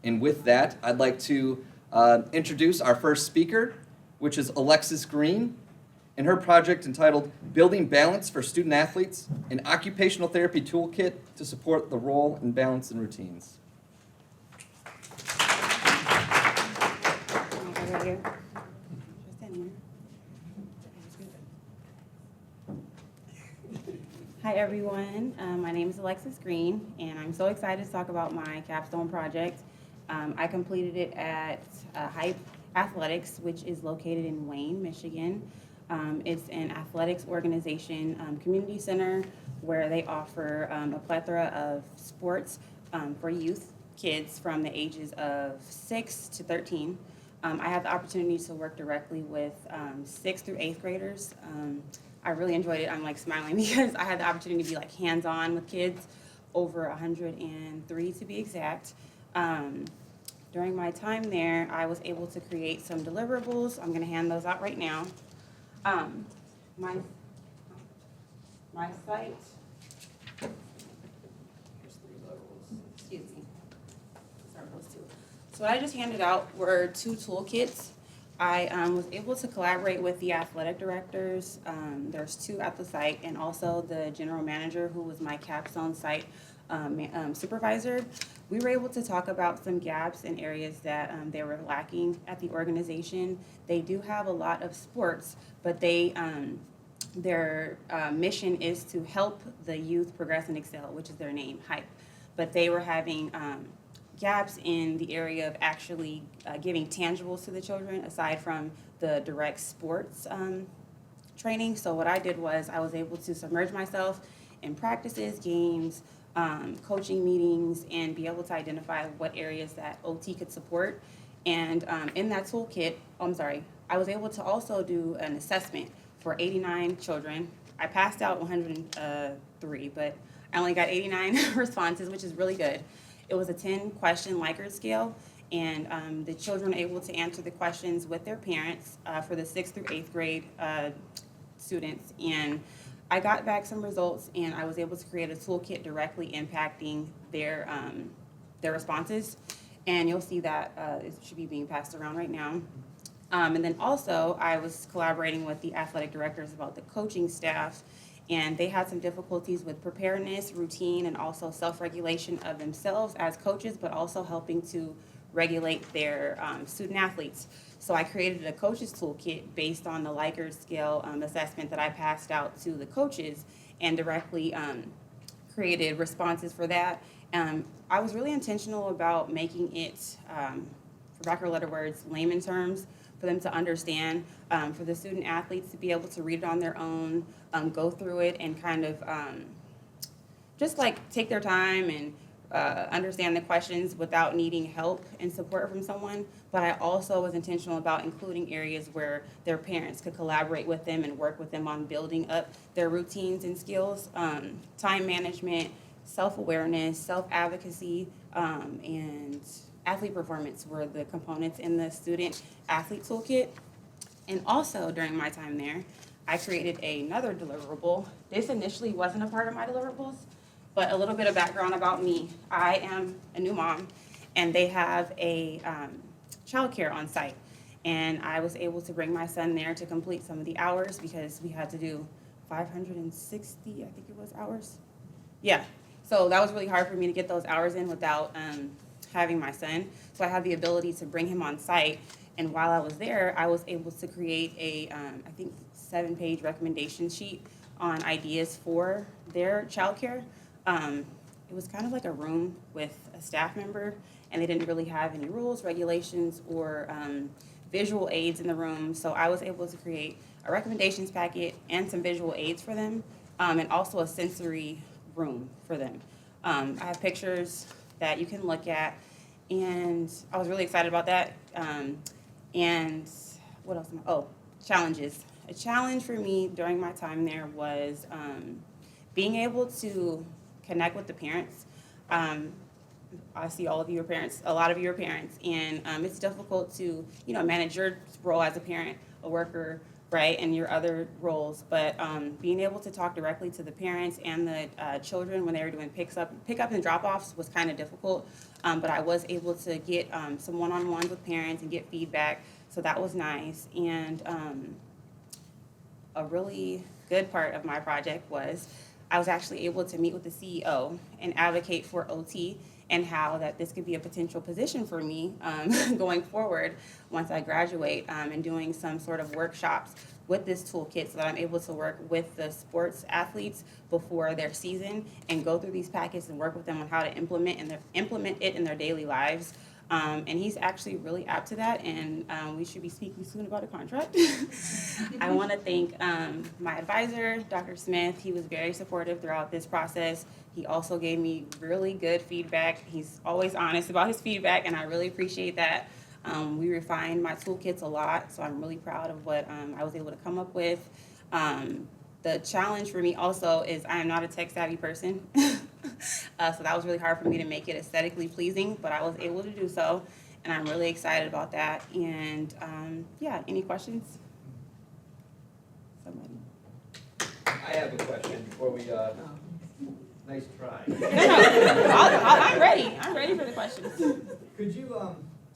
And with that, I'd like to introduce our first speaker, which is Alexus Green, and her project entitled Building Balance for Student Athletes, an Occupational Therapy Toolkit to Support the Role in Balance and Routines. Hi everyone, my name is Alexus Green and I'm so excited to talk about my Capstone project. I completed it at Hype Athletics, which is located in Wayne, Michigan. It's an athletics organization, community center, where they offer a plethora of sports for youth, kids from the ages of 6 to 13. I have the opportunity to work directly with 6th through 8th graders. I really enjoyed it. I'm like smiling because I had the opportunity to be like hands-on with kids, over 103 to be exact. During my time there, I was able to create some deliverables. I'm gonna hand those out right now. My site, here's 3 deliverables, excuse me. Start with those 2. So what I just handed out were 2 toolkits. I was able to collaborate with the athletic directors. There's 2 at the site, and also the general manager, who was my Capstone site supervisor. We were able to talk about some gaps and areas that they were lacking at the organization. They do have a lot of sports, but their mission is to help the youth progress and excel, which is their name, Hype. But they were having gaps in the area of actually giving tangibles to the children aside from the direct sports training. So what I did was I was able to submerge myself in practices, games, coaching meetings, and be able to identify what areas that OT could support. And in that toolkit, I was able to also do an assessment for 89 children. I passed out 103, but I only got 89 responses, which is really good. It was a 10-question Likert scale, and the children were able to answer the questions with their parents for the 6th through 8th grade students. And I got back some results, and I was able to create a toolkit directly impacting their responses. And you'll see that it should be being passed around right now. And then also, I was collaborating with the athletic directors about the coaching staff, and they had some difficulties with preparedness, routine, and also self-regulation of themselves as coaches, but also helping to regulate their student athletes. So I created a coach's toolkit based on the Likert scale assessment that I passed out to the coaches, and directly created responses for that. I was really intentional about making it, for lack of better words, layman terms, for them to understand, for the student athletes to be able to read it on their own, go through it, and kind of just like take their time and understand the questions without needing help and support from someone. But I also was intentional about including areas where their parents could collaborate with them and work with them on building up their routines and skills, time management, self-awareness, self-advocacy, and athlete performance were the components in the student athlete toolkit. And also during my time there, I created another deliverable. This initially wasn't a part of my deliverables, but a little bit of background about me. I am a new mom, and they have a childcare on site. And I was able to bring my son there to complete some of the hours because we had to do 560, I think it was, hours. Yeah, so that was really hard for me to get those hours in without having my son. So I had the ability to bring him on site. And while I was there, I was able to create a, I think, 7-page recommendation sheet on ideas for their childcare. It was kind of like a room with a staff member, and they didn't really have any rules, regulations, or visual aids in the room. So I was able to create a recommendations packet and some visual aids for them, and also a sensory room for them. I have pictures that you can look at, and I was really excited about that. And what else? Challenges. A challenge for me during my time there was being able to connect with the parents. I see all of you are parents, a lot of you are parents, and it's difficult to, manage your role as a parent, a worker, right, and your other roles, but being able to talk directly to the parents and the children when they were doing pickup and drop-offs was kind of difficult, but I was able to get some one-on-ones with parents and get feedback, so that was nice. And a really good part of my project was I was actually able to meet with the CEO and advocate for OT and how that this could be a potential position for me going forward once I graduate, and doing some sort of workshops with this toolkit so that I'm able to work with the sports athletes before their season and go through these packets and work with them on how to implement it in their daily lives. And he's actually really apt to that, and we should be speaking soon about a contract. I want to thank my advisor, Dr. Smith. He was very supportive throughout this process. He also gave me really good feedback. He's always honest about his feedback, and I really appreciate that. We refined my toolkits a lot, so I'm really proud of what I was able to come up with. The challenge for me also is I am not a tech-savvy person. So that was really hard for me to make it aesthetically pleasing, but I was able to do so, and I'm really excited about that. And yeah, any questions? Somebody? I have a question before we, nice try. I'm ready. I'm ready for the questions. Could you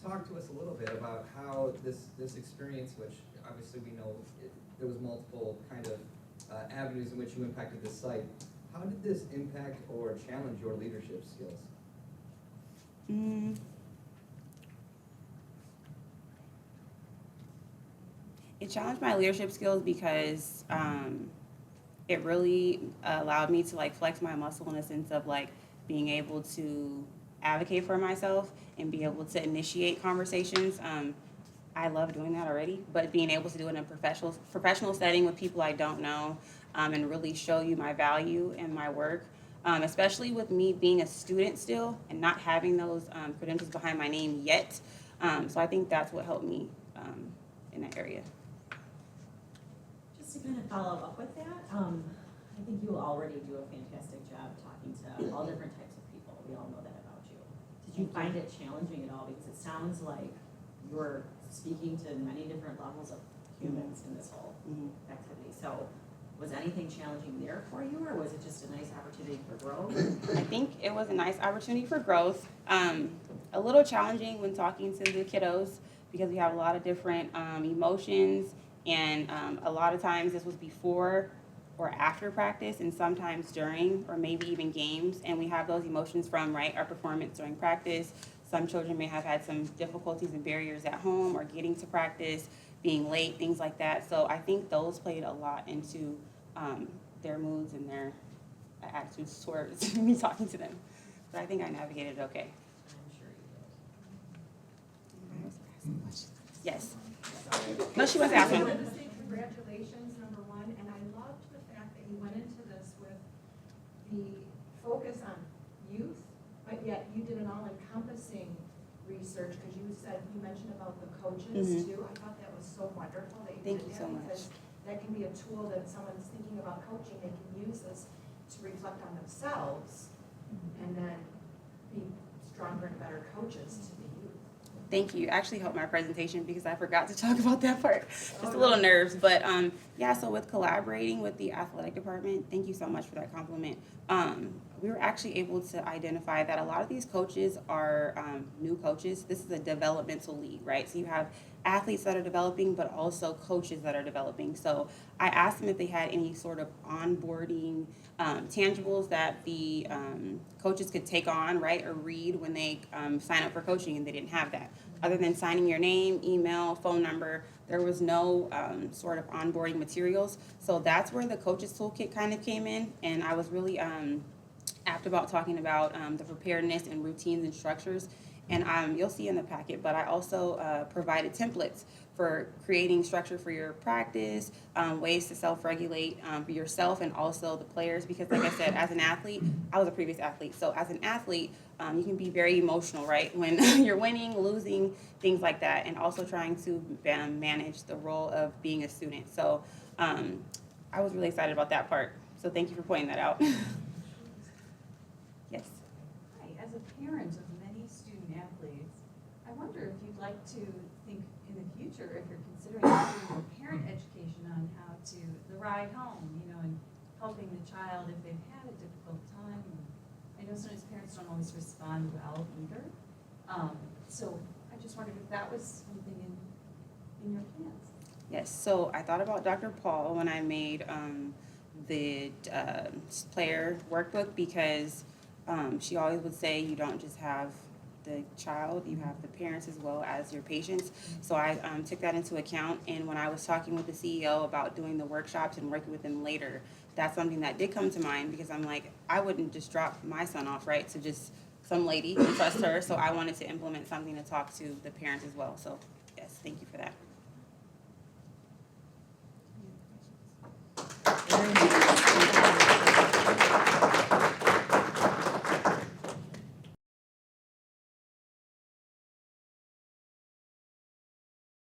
talk to us a little bit about how this experience, which obviously we know there was multiple kind of avenues in which you impacted this site, how did this impact or challenge your leadership skills? It challenged my leadership skills because it really allowed me to like flex my muscle in a sense of like being able to advocate for myself and be able to initiate conversations. I love doing that already, but being able to do it in a professional setting with people I don't know, and really show you my value and my work, especially with me being a student still and not having those credentials behind my name yet. So I think that's what helped me in that area. Just to kind of follow up with that, I think you already do a fantastic job talking to all different types of people. We all know that about you. Did you find it challenging at all? Because it sounds like you're speaking to many different levels of humans in this whole activity. So was anything challenging there for you, or was it just a nice opportunity for growth? I think it was a nice opportunity for growth. A little challenging when talking to the kiddos because we have a lot of different emotions, and a lot of times this was before or after practice, and sometimes during or maybe even games, and we have those emotions from our performance during practice. Some children may have had some difficulties and barriers at home or getting to practice, being late, things like that. So I think those played a lot into their moods and their attitudes towards me talking to them. But I think I navigated it okay. I'm sure you did. Yes. No, she was asking. I wanted to say congratulations, number one, and I loved the fact that you went into this with the focus on youth, but yet you did an all-encompassing research, because you mentioned about the coaches too. I thought that was so wonderful that you Thank did you that, so much. because that can be a tool that someone's thinking about coaching, they can use this to reflect on themselves and then be stronger and better coaches to the youth. Thank you. Actually helped my presentation because I forgot to talk about that part. Just a little nerves, but yeah, so with collaborating with the athletic department, thank you so much for that compliment. We were actually able to identify that a lot of these coaches are new coaches. This is a developmental league, right? So you have athletes that are developing, but also coaches that are developing. So I asked them if they had any sort of onboarding tangibles that the coaches could take on, right, or read when they sign up for coaching, and they didn't have that. Other than signing your name, email, phone number, there was no sort of onboarding materials. So that's where the coaches toolkit kind of came in, and I was really apt about talking about the preparedness and routines and structures. And you'll see in the packet, but I also provided templates for creating structure for your practice, ways to self-regulate for yourself and also the players, because like I said, as an athlete, I was a previous athlete, so as an athlete, you can be very emotional, right, when you're winning, losing, things like that, and also trying to manage the role of being a student. So I was really excited about that part, so thank you for pointing that out. Yes. Hi, as a parent of many student athletes, I wonder if you'd like to think in the future, if you're considering doing parent education on how to, the ride home, you know, and helping the child if they've had a difficult time. I know sometimes parents don't always respond well either. So I just wondered if that was something in your plans. Yes, so I thought about Dr. Paul when I made the player workbook because she always would say you don't just have the child, you have the parents as well as your patients. So I took that into account, and when I was talking with the CEO about doing the workshops and working with them later, that's something that did come to mind because I'm like, I wouldn't just drop my son off, right, to just some lady and trust her. So I wanted to implement something to talk to the parents as well. So yes, thank you for that.